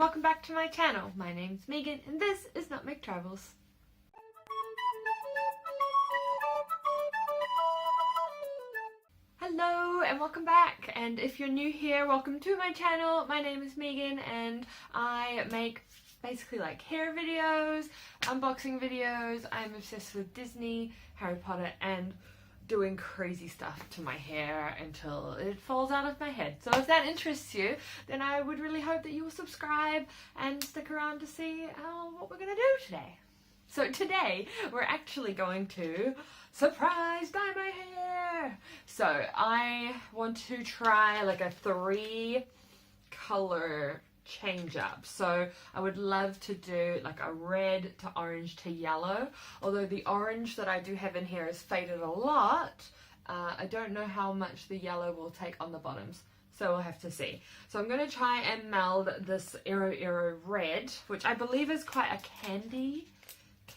welcome back to my channel. My name's Megan and this is Not Meg Travels. Hello and welcome back, and if you're new here, welcome to my channel. My name is Megan and I make basically like hair videos, unboxing videos. I'm obsessed with Disney, Harry Potter, and doing crazy stuff to my hair until it falls out of my head. So if that interests you, then I would really hope that you will subscribe and stick around to see what we're gonna do today. So today we're actually going to surprise dye my hair. So I want to try like a 3 color change up. So I would love to do like a red to orange to yellow, although the orange that I do have in here is faded a lot. I don't know how much the yellow will take on the bottoms, so we'll have to see. So I'm going to try and meld this iroiro red, which I believe is quite a candy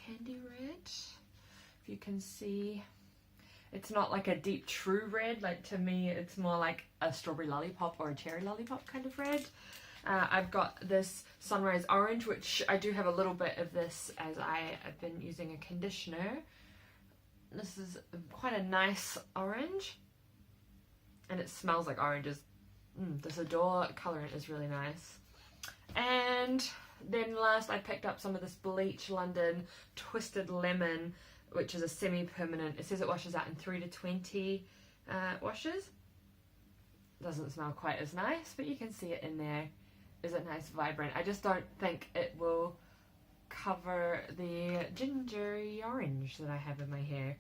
red. If you can see, it's not like a deep true red. Like, to me it's more like a strawberry lollipop or a cherry lollipop kind of red. I've got this sunrise orange, which I do have a little bit of this as I have been using a conditioner. This is quite a nice orange and it smells like oranges. This Adore colorant is really nice. And then last I picked up some of this Bleach London Twisted Lemon, which is a semi-permanent. It says it washes out in 3 to 20 washes. Doesn't smell quite as nice, but you can see it in there. Is it nice, vibrant? I just don't think it will cover the gingery orange that I have in my hair.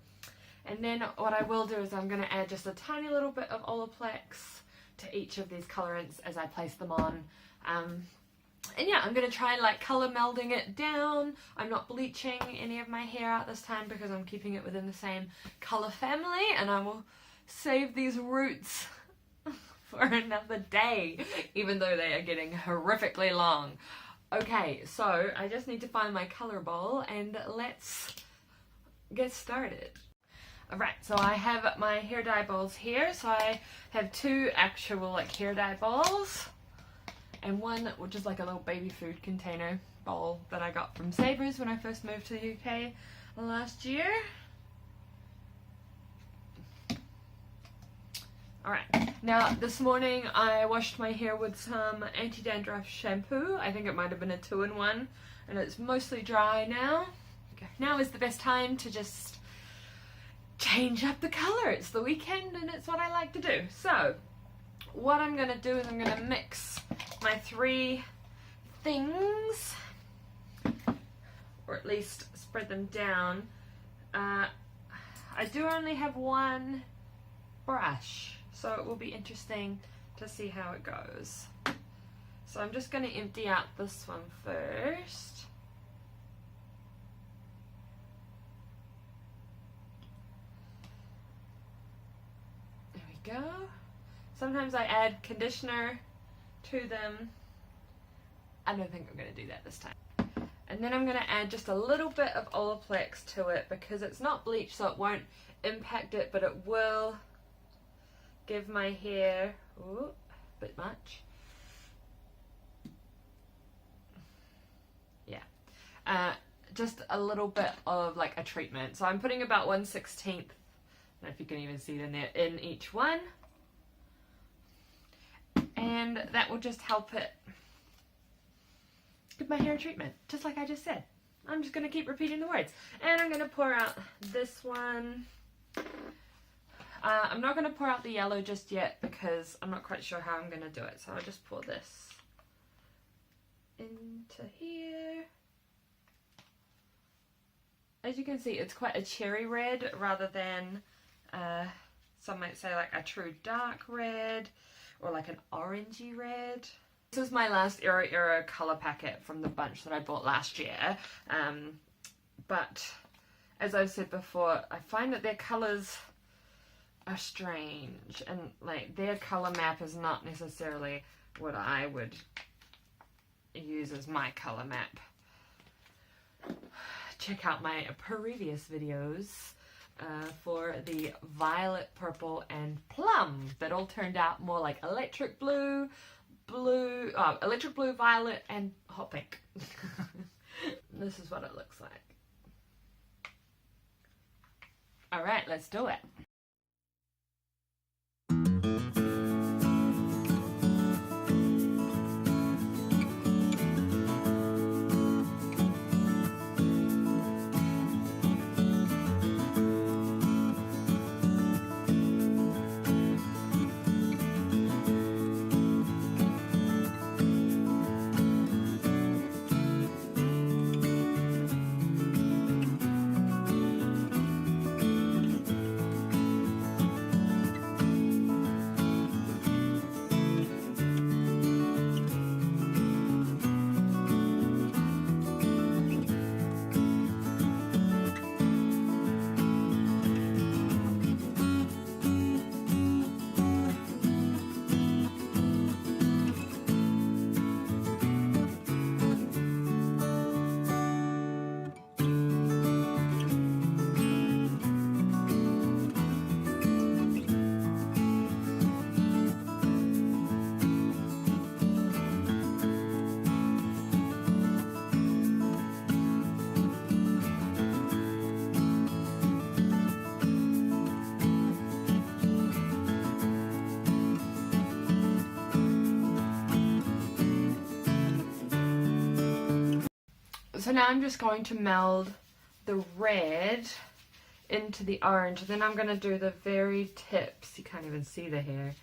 And then what I will do is I'm going to add just a tiny little bit of Olaplex to each of these colorants as I place them on. And yeah, I'm going to try and like color melding it down. I'm not bleaching any of my hair out this time because I'm keeping it within the same color family, and I will save these roots for another day, even though they are getting horrifically long. Okay, so I just need to find my color bowl and let's get started. Alright, so I have my hair dye bowls here. So I have 2 actual like hair dye bowls and one which is like a little baby food container bowl that I got from Savers when I first moved to the UK last year. Alright, now this morning I washed my hair with some anti-dandruff shampoo. I think it might have been a 2-in-1, and it's mostly dry now. Okay. Now is the best time to just change up the colour. It's the weekend and it's what I like to do. So what I'm going to do is I'm going to mix my 3 things, or at least spread them down. I do only have 1 brush, so it will be interesting to see how it goes. So I'm just going to empty out this one first. There we go. Sometimes I add conditioner to them. I don't think I'm going to do that this time. And then I'm going to add just a little bit of Olaplex to it because it's not bleach, so it won't impact it, but it will give my hair a bit much. Yeah, just a little bit of like a treatment. So I'm putting about 1/16, I don't know if you can even see it in there, in each one, and that will just help it give my hair a treatment, just like I just said. I'm just going to keep repeating the words, and I'm going to pour out this one. I'm not going to pour out the yellow just yet because I'm not quite sure how I'm going to do it. So I'll just pour this into here. As you can see, it's quite a cherry red rather than, some might say like a true dark red or like an orangey red. This is my last iroiro color packet from the bunch that I bought last year. But as I've said before, I find that their colors are strange, and like their color map is not necessarily what I would use as my color map. Check out my previous videos for the violet, purple, and plum that all turned out more like electric blue, blue, electric blue, violet, and hot pink. This is what it looks like. Alright, let's do it. So now I'm just going to meld the red into the orange. Then I'm going to do the very tips. You can't even see the hair.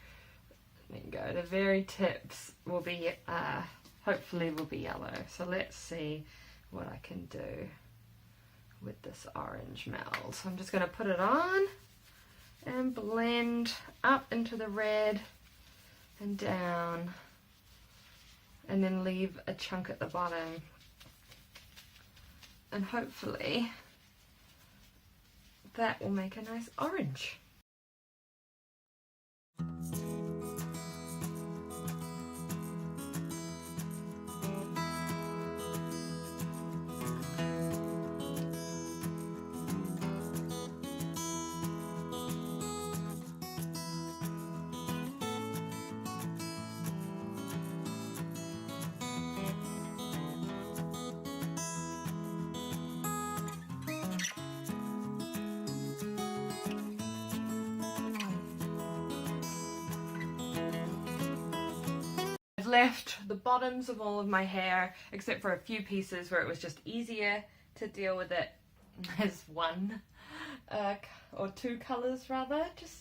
There you go. The very tips will be, hopefully will be yellow. So let's see what I can do with this orange meld. So I'm just going to put it on and blend up into the red and down. And then leave a chunk at the bottom. And hopefully that will make a nice orange. Left the bottoms of all of my hair except for a few pieces where it was just easier to deal with it as one or two colors rather, just,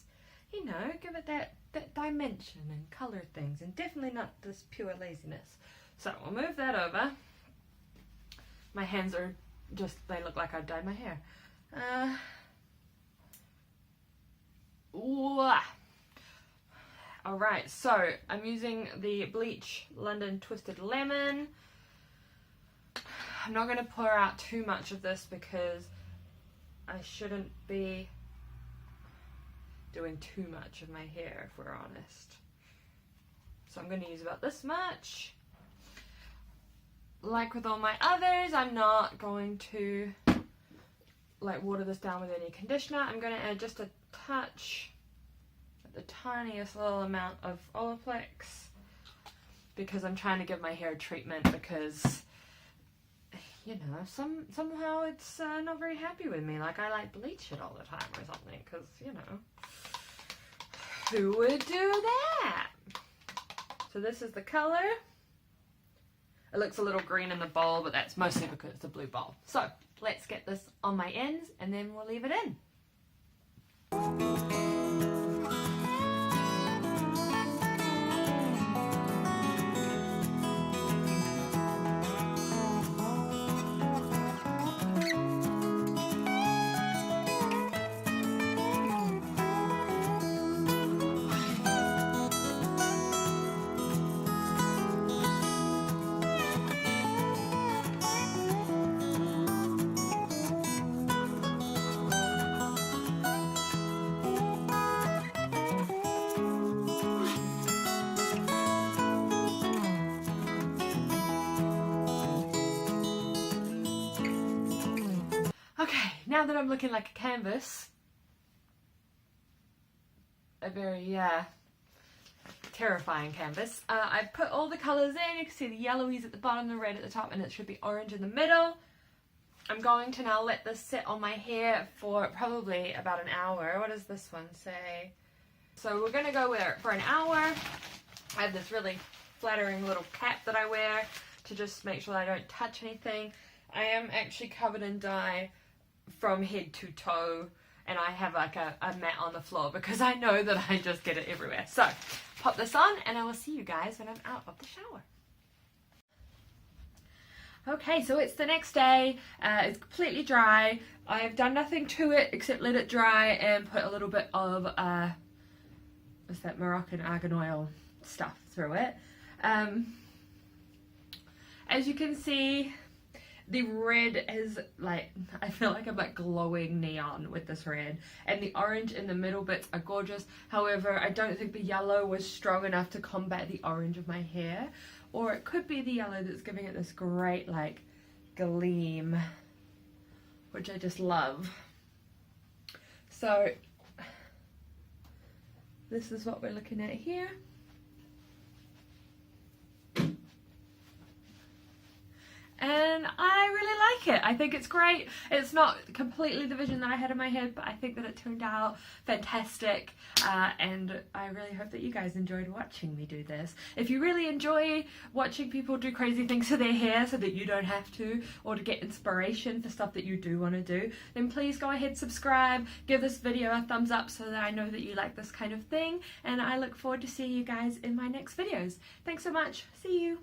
you know, give it that dimension and color things, and definitely not this pure laziness. So we'll move that over. My hands are just, they look like I dyed my hair. Alright, so I'm using the Bleach London Twisted Lemon. I'm not going to pour out too much of this because I shouldn't be doing too much of my hair, if we're honest. So I'm going to use about this much. Like with all my others, I'm not going to like water this down with any conditioner. I'm going to add just a touch, the tiniest little amount of Olaplex, because I'm trying to give my hair treatment, because, you know, somehow it's not very happy with me. Like, I like bleach it all the time or something, because, you know, who would do that? So this is the color. It looks a little green in the bowl, but that's mostly because it's a blue bowl. So let's get this on my ends and then we'll leave it in. Okay, now that I'm looking like a canvas, a very terrifying canvas. I've put all the colours in. You can see the yellowies at the bottom, the red at the top, and it should be orange in the middle. I'm going to now let this sit on my hair for probably about an hour. What does this one say? So we're going to go with it for an hour. I have this really flattering little cap that I wear to just make sure that I don't touch anything. I am actually covered in dye from head to toe, and I have like a mat on the floor because I know that I just get it everywhere. So pop this on and I will see you guys when I'm out of the shower. Okay, so it's the next day. It's completely dry. I've done nothing to it except let it dry and put a little bit of what's that, Moroccan argan oil stuff through it. As you can see, the red is like, I feel like I'm like glowing neon with this red, and the orange in the middle bits are gorgeous. However, I don't think the yellow was strong enough to combat the orange of my hair, or it could be the yellow that's giving it this great like gleam, which I just love. So this is what we're looking at here. And I really like it. I think it's great. It's not completely the vision that I had in my head, but I think that it turned out fantastic. And I really hope that you guys enjoyed watching me do this. If you really enjoy watching people do crazy things to their hair so that you don't have to, or to get inspiration for stuff that you do want to do, then please go ahead, subscribe, give this video a thumbs up so that I know that you like this kind of thing. And I look forward to seeing you guys in my next videos. Thanks so much. See you.